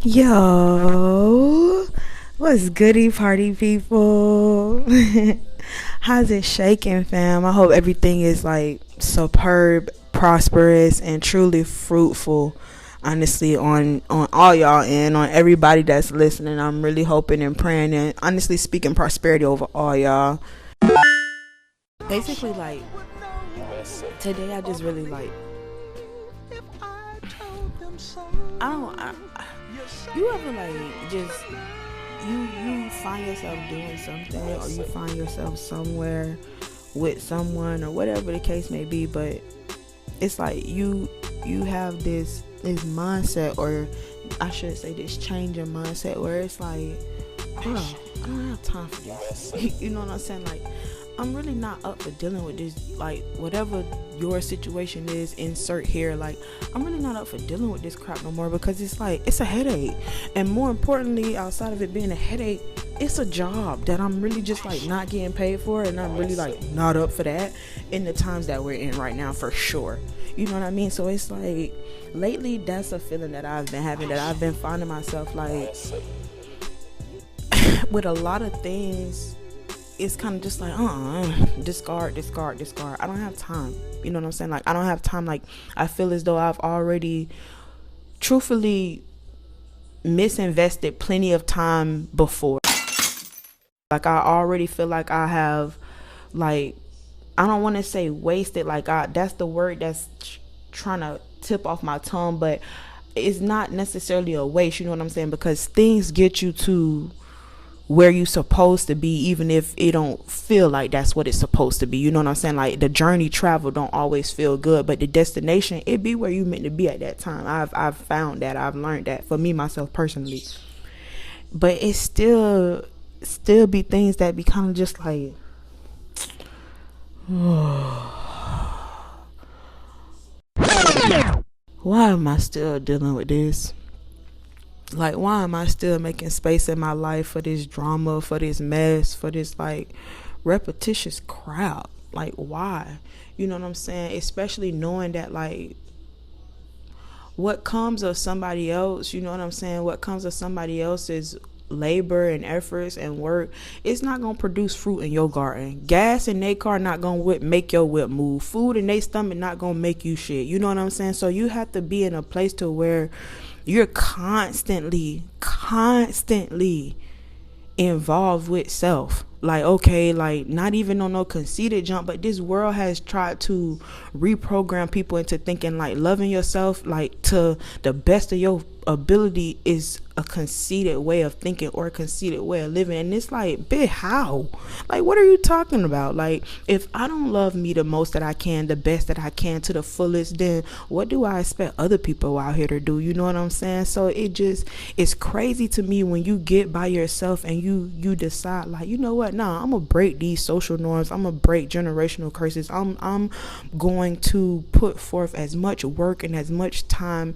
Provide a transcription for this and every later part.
Yo, what's goody party people? How's it shaking, fam? I hope everything is like superb, prosperous, and truly fruitful. Honestly, on all y'all and on everybody that's listening, I'm really hoping and praying and honestly speaking prosperity over all y'all. Basically, like today, I just really like I don't. You ever like just you find yourself doing something or you find yourself somewhere with someone or whatever the case may be, but it's like you have this mindset, or I should say this change in mindset, where it's like, bro, I don't have time for this. You know what I'm saying? Like, I'm really not up for dealing with this, like, whatever your situation is, insert here. Like, I'm really not up for dealing with this crap no more, because it's like, it's a headache. And more importantly, outside of it being a headache, it's a job that I'm really just like not getting paid for, and I'm really like not up for that in the times that we're in right now, for sure. You know what I mean? So it's like, lately, that's a feeling that I've been having, that I've been finding myself like with a lot of things. It's kind of just like, discard. I don't have time. You know what I'm saying? Like, I don't have time. Like, I feel as though I've already truthfully misinvested plenty of time before. Like, I already feel like I have, like, I don't want to say wasted. Like, that's the word that's trying to tip off my tongue, but it's not necessarily a waste. You know what I'm saying? Because things get you to where you supposed to be, even if it don't feel like that's what it's supposed to be. You know what I'm saying? Like, the journey travel don't always feel good, but the destination, it be where you meant to be at that time. I've found that, I've learned that for me, myself personally. But it still be things that be kind of just like, why am I still dealing with this? Like, why am I still making space in my life for this drama, for this mess, for this like repetitious crap? Like, why? You know what I'm saying? Especially knowing that, like, what comes of somebody else, you know what I'm saying? What comes of somebody else's labor and efforts and work, it's not gonna produce fruit in your garden. Gas in their car not gonna make your whip move. Food in their stomach not gonna make you shit. You know what I'm saying? So you have to be in a place to where you're constantly involved with self. Like, okay, like, not even on no conceited jump, but this world has tried to reprogram people into thinking like loving yourself, like, to the best of your ability is a conceited way of thinking or a conceited way of living. And it's like, bitch, how? Like, what are you talking about? Like, if I don't love me the most that I can, the best that I can, to the fullest, then what do I expect other people out here to do? You know what I'm saying? So it's crazy to me when you get by yourself and you decide, like, you know what, nah, I'm gonna break these social norms, I'm gonna break generational curses, I'm going to put forth as much work and as much time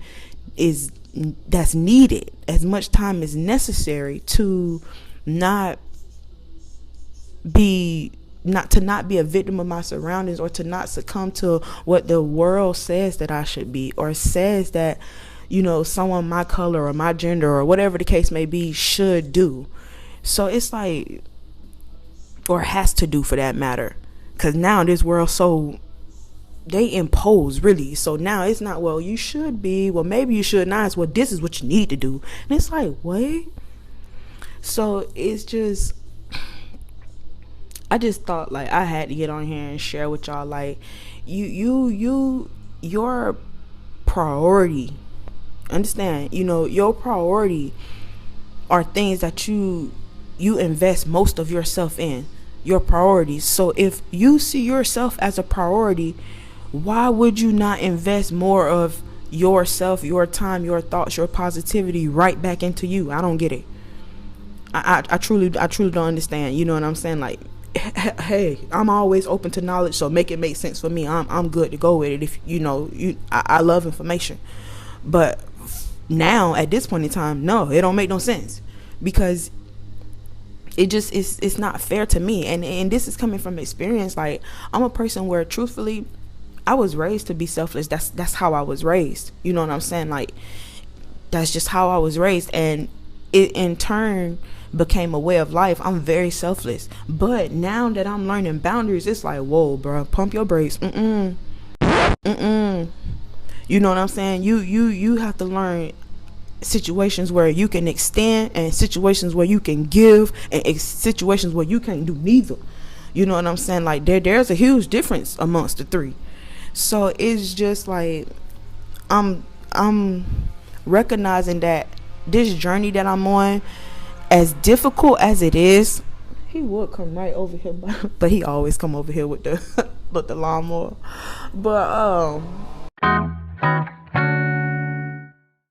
that's needed, as much time is necessary to not be a victim of my surroundings, or to not succumb to what the world says that I should be, or says that, you know, someone my color or my gender or whatever the case may be should do. So it's like, or has to do, for that matter, because now this world, so they impose, really. So now it's not, well, you should be, well, maybe you should not, it's, well, this is what you need to do. And it's like, what? So it's just, I just thought, like, I had to get on here and share with y'all, like, your priority, understand, you know, your priority are things that you invest most of yourself in, your priorities. So if you see yourself as a priority, why would you not invest more of yourself, your time, your thoughts, your positivity right back into you? I don't get it. I truly don't understand. You know what I'm saying? Like, hey, I'm always open to knowledge, so make it make sense for me. I'm good to go with it. If you know, I love information, but now at this point in time, no, it don't make no sense, because it just it's not fair to me. And this is coming from experience. Like, I'm a person where, truthfully, I was raised to be selfless. That's how I was raised. You know what I'm saying? Like, that's just how I was raised, and it in turn became a way of life. I'm very selfless, but now that I'm learning boundaries, it's like, whoa, bro, pump your brakes. You know what I'm saying? You have to learn situations where you can extend, and situations where you can give, and situations where you can't do neither. You know what I'm saying? Like there's a huge difference amongst the three. So it's just like I'm recognizing that this journey that I'm on, as difficult as it is, he would come right over here, but he always come over here with the with the lawnmower. But all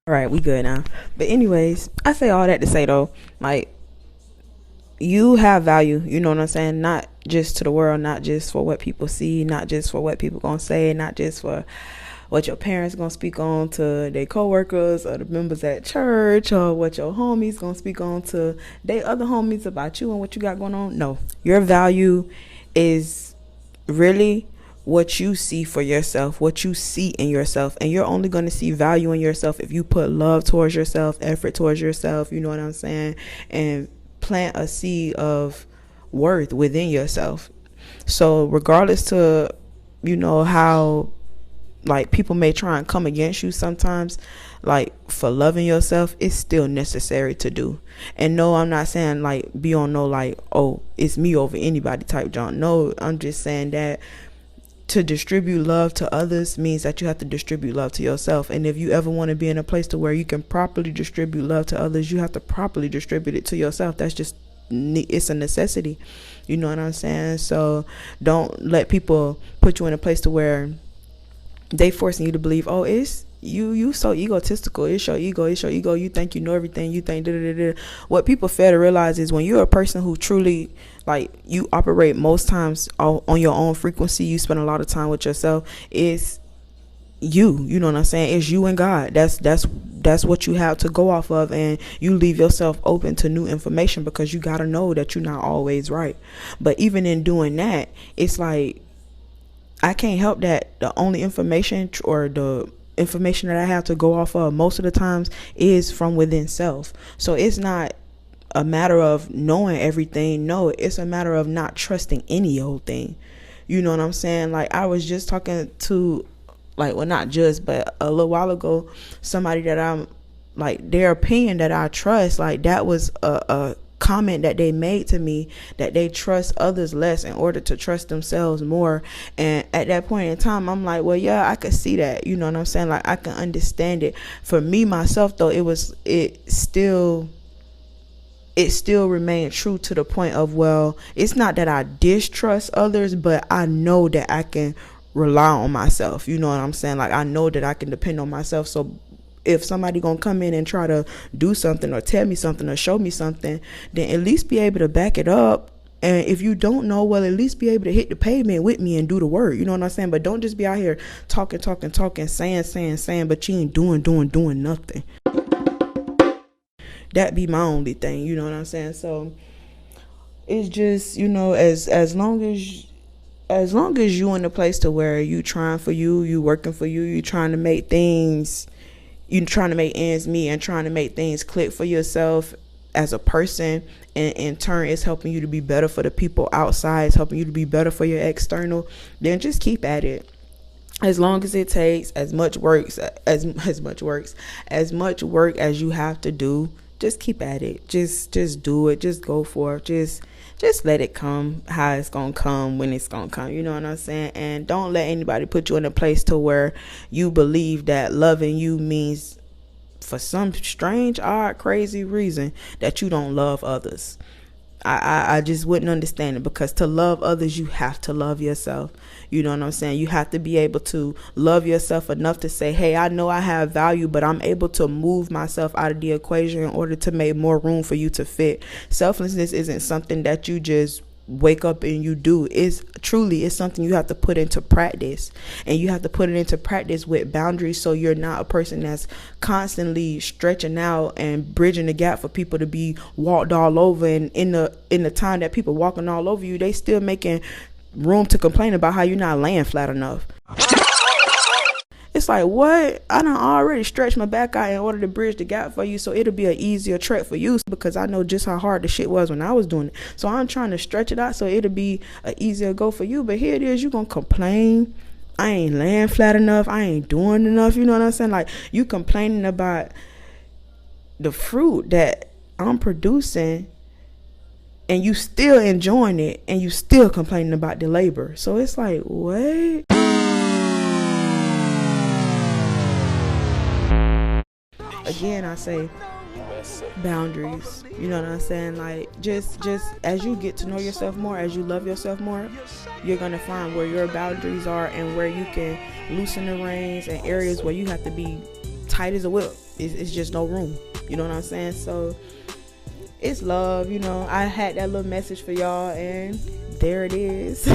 right, we good now. But anyways, I say all that to say though, like, you have value, you know what I'm saying? Not just to the world, not just for what people see, not just for what people gonna say, not just for what your parents gonna speak on to their coworkers or the members at church, or what your homies gonna speak on to their other homies about you and what you got going on. No, your value is really what you see for yourself, what you see in yourself. And you're only going to see value in yourself if you put love towards yourself, effort towards yourself, you know what I'm saying, and plant a seed of worth within yourself. So regardless to, you know, how like people may try and come against you sometimes, like for loving yourself, it's still necessary to do. And no, I'm not saying like be on no like, oh, it's me over anybody type John. No, I'm just saying that to distribute love to others means that you have to distribute love to yourself. And if you ever want to be in a place to where you can properly distribute love to others, you have to properly distribute it to yourself. That's just, it's a necessity. You know what I'm saying? So don't let people put you in a place to where they forcing you to believe, oh, it's you so egotistical, it's your ego, you think you know everything, you think da-da-da-da. What people fail to realize is when you're a person who truly, like, you operate most times on your own frequency, you spend a lot of time with yourself, it's you know what I'm saying, it's you and God. That's what you have to go off of, and you leave yourself open to new information, because you got to know that you're not always right. But even in doing that, it's like I can't help that the only information or the information that I have to go off of most of the times is from within self. So it's not a matter of knowing everything. No, it's a matter of not trusting any old thing. You know what I'm saying? Like, I was just talking to, like, well, not just, but a little while ago, somebody that I'm like, their opinion that I trust, like, that was a comment that they made to me, that they trust others less in order to trust themselves more. And at that point in time, I'm like, well, yeah, I could see that, you know what I'm saying? Like, I can understand it. For me myself though, it still remained true to the point of, well, it's not that I distrust others, but I know that I can rely on myself, you know what I'm saying? Like, I know that I can depend on myself. So if somebody gonna come in and try to do something or tell me something or show me something, then at least be able to back it up. And if you don't know, well, at least be able to hit the pavement with me and do the work. You know what I'm saying? But don't just be out here talking, saying, but you ain't doing nothing. That be my only thing. You know what I'm saying? So it's just, you know, as long as you in a place to where you trying for you working for you trying to make things, you trying to make ends meet and trying to make things click for yourself as a person, and in turn it's helping you to be better for the people outside, it's helping you to be better for your external, then just keep at it. As long as it takes as much work as you have to do, just keep at it. Just do it. Just go for it. Just let it come how it's gonna come when it's gonna come. You know what I'm saying? And don't let anybody put you in a place to where you believe that loving you means, for some strange, odd, crazy reason, that you don't love others. I just wouldn't understand it, because to love others, you have to love yourself. You know what I'm saying? You have to be able to love yourself enough to say, hey, I know I have value, but I'm able to move myself out of the equation in order to make more room for you to fit. Selflessness isn't something that you just wake up and you do. It's something you have to put into practice, and you have to put it into practice with boundaries, so you're not a person that's constantly stretching out and bridging the gap for people to be walked all over, and in the time that people walking all over you, they still making room to complain about how you're not laying flat enough. It's like, what? I done already stretched my back out in order to bridge the gap for you, so it'll be an easier trek for you because I know just how hard the shit was when I was doing it. So I'm trying to stretch it out so it'll be an easier go for you. But here it is, you gonna complain. I ain't laying flat enough. I ain't doing enough. You know what I'm saying? Like, you complaining about the fruit that I'm producing and you still enjoying it and you still complaining about the labor. So it's like, what? Again, I say boundaries. You know what I'm saying? Like, just as you get to know yourself more, as you love yourself more, you're gonna find where your boundaries are and where you can loosen the reins, and areas where you have to be tight as a whip. It's just no room. You know what I'm saying? So it's love. You know, I had that little message for y'all, and there it is.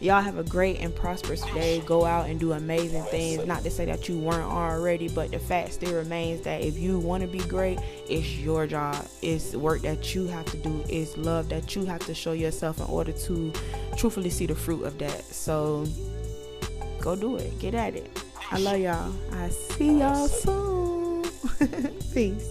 Y'all have a great and prosperous day. Go out and do amazing things. Not to say that you weren't already, but the fact still remains that if you want to be great, it's your job. It's work that you have to do. It's love that you have to show yourself in order to truthfully see the fruit of that. So go do it. Get at it. I love y'all. I see y'all soon. Peace.